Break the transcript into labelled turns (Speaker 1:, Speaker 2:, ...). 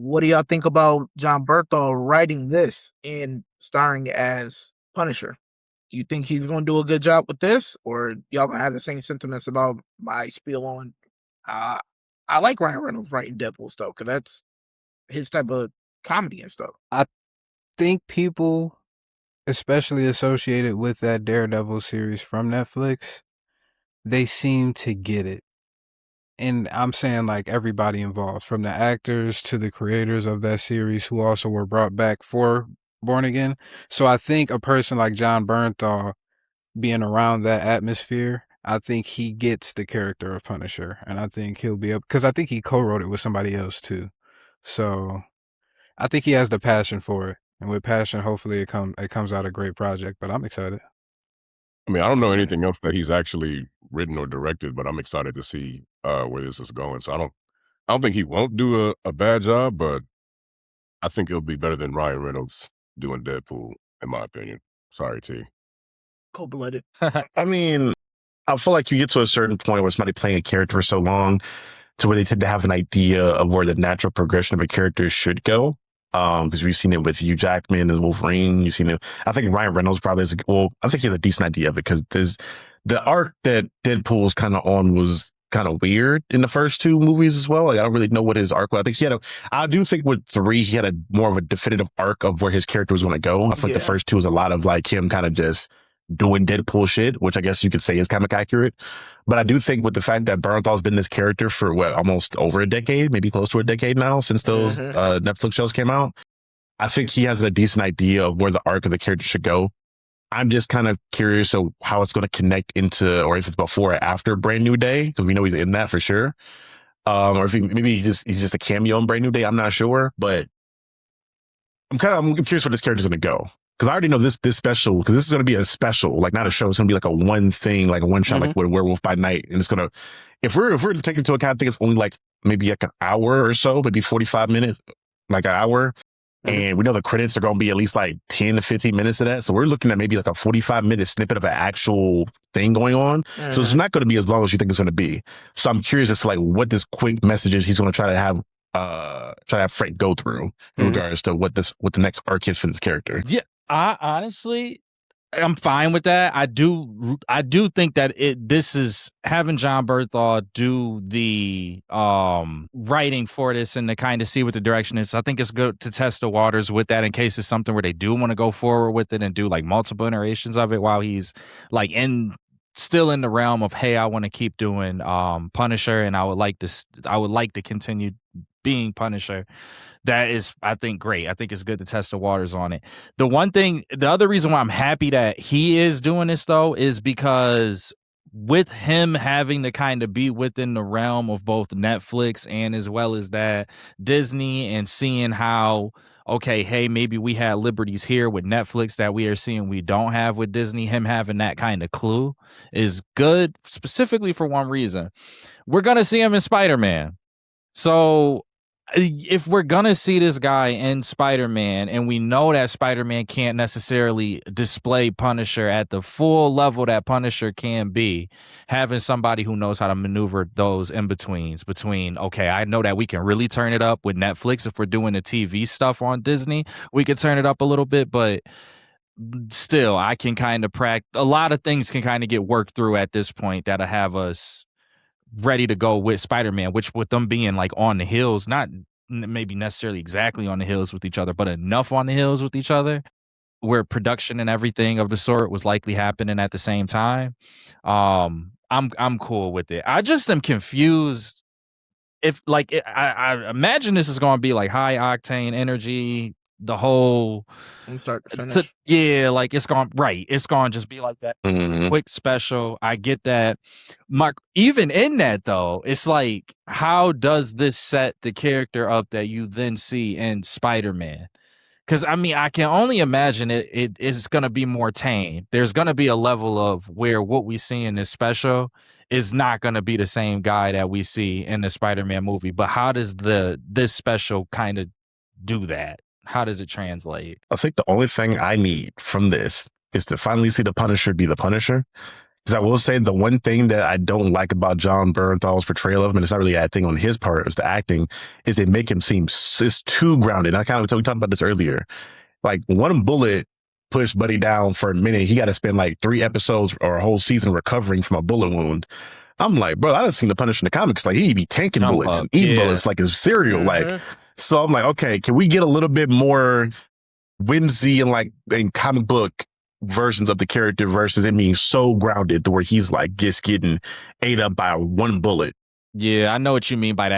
Speaker 1: What do y'all think about Jon Bernthal writing this and starring as Punisher? Do you think he's going to do a good job with this, or y'all have the same sentiments about my spiel on? Uh, I like Ryan Reynolds writing Deadpool stuff because that's his type of comedy and stuff.
Speaker 2: I think people, especially associated with that Daredevil series from Netflix, they seem to get it. And I'm saying like everybody involved, from the actors to the creators of that series who also were brought back for Born Again. So I think a person like Jon Bernthal being around that atmosphere, I think he gets the character of Punisher. And I think he'll be able, because I think he co-wrote it with somebody else too. So I think he has the passion for it. And with passion, hopefully it comes out a great project. But I'm excited.
Speaker 3: I mean, I don't know anything else that he's actually written or directed, but I'm excited to see where this is going. So I don't think he won't do a bad job, but I think it'll be better than Ryan Reynolds doing Deadpool, in my opinion. Sorry, T.
Speaker 1: Cold blooded.
Speaker 4: I mean, I feel like you get to a certain point where somebody playing a character for so long to where they tend to have an idea of where the natural progression of a character should go. Because we've seen it with Hugh Jackman and Wolverine. You've seen it. I think Ryan Reynolds probably is. Well, I think he has a decent idea of it because there's the arc that Deadpool's kind of on was kind of weird in the first two movies as well. Like, I don't really know what his arc was. I think he had a. I do think with 3 he had a more of a definitive arc of where his character was going to go. I think the first 2 was a lot of like him kind of just doing Deadpool shit, which I guess you could say is comic accurate. But I do think with the fact that Bernthal's been this character for almost over a decade, maybe close to a decade now since those Netflix shows came out, I think he has a decent idea of where the arc of the character should go. I'm just kind of curious of how it's going to connect into, or if it's before or after Brand New Day, because we know he's in that for sure. Or if maybe he's just a cameo in Brand New Day. I'm not sure, but I'm curious where this character's going to go. Because I already know this special, because this is going to be a special, like not a show. It's going to be like a one thing, like a one shot, like with Werewolf by Night. And it's going to, if we're taking into account, I think it's only like maybe like an hour or so, maybe 45 minutes, like an hour. And we know the credits are going to be at least like 10 to 15 minutes of that. So we're looking at maybe like a 45-minute snippet of an actual thing going on. So it's not going to be as long as you think it's going to be. So I'm curious as to like what this quick messages he's going to try to have Frank go through in regards to what the next arc is for this character.
Speaker 5: Yeah. I honestly, I'm fine with that. I do think that this is having Jon Bernthal do the writing for this and to kind of see what the direction is. I think it's good to test the waters with that in case it's something where they do want to go forward with it and do like multiple iterations of it while he's like still in the realm of, hey, I want to keep doing Punisher and I would like to continue being Punisher. That is, I think, great. I think it's good to test the waters on it. The other reason why I'm happy that he is doing this, though, is because with him having to kind of be within the realm of both Netflix and as well as that Disney, and seeing how, okay, hey, maybe we had liberties here with Netflix that we are seeing we don't have with Disney. Him having that kind of clue is good, specifically for one reason. We're going to see him in Spider-Man. So if we're gonna see this guy in Spider-Man, and we know that Spider-Man can't necessarily display Punisher at the full level that Punisher can be, having somebody who knows how to maneuver those in-betweens between, okay, I know that we can really turn it up with Netflix. If we're doing the TV stuff on Disney, we could turn it up a little bit, but still, I can kind of a lot of things can kind of get worked through at this point that'll have us ready to go with Spider-Man, which with them being like on the hills, not maybe necessarily exactly on the hills with each other, but enough on the hills with each other where production and everything of the sort was likely happening at the same time. I'm cool with it. I just am confused if like I imagine this is going to be like high octane energy, the whole
Speaker 1: From start to finish.
Speaker 5: like it's going to just be like that quick special. I get that, Mark. Even in that though, it's like, how does this set the character up that you then see in Spider-Man? Because I mean, I can only imagine it is going to be more tame. There's going to be a level of where what we see in this special is not going to be the same guy that we see in the Spider-Man movie. But how does this special kind of do that? How does it translate?
Speaker 4: I think the only thing I need from this is to finally see the Punisher be the Punisher. Because I will say the one thing that I don't like about Jon Bernthal's portrayal of him, and it's not really a thing on his part, it's the acting, is they make him seem it's too grounded. And we talked about this earlier. Like one bullet pushed Buddy down for a minute. He got to spend like 3 episodes or a whole season recovering from a bullet wound. I'm like, bro, I done seen the Punisher in the comics. Like he'd be tanking bullets and eating bullets like his cereal. Like, so I'm like, okay, can we get a little bit more whimsy and like in comic book versions of the character versus it being so grounded to where he's like just getting ate up by one bullet?
Speaker 5: Yeah, I know what you mean by that.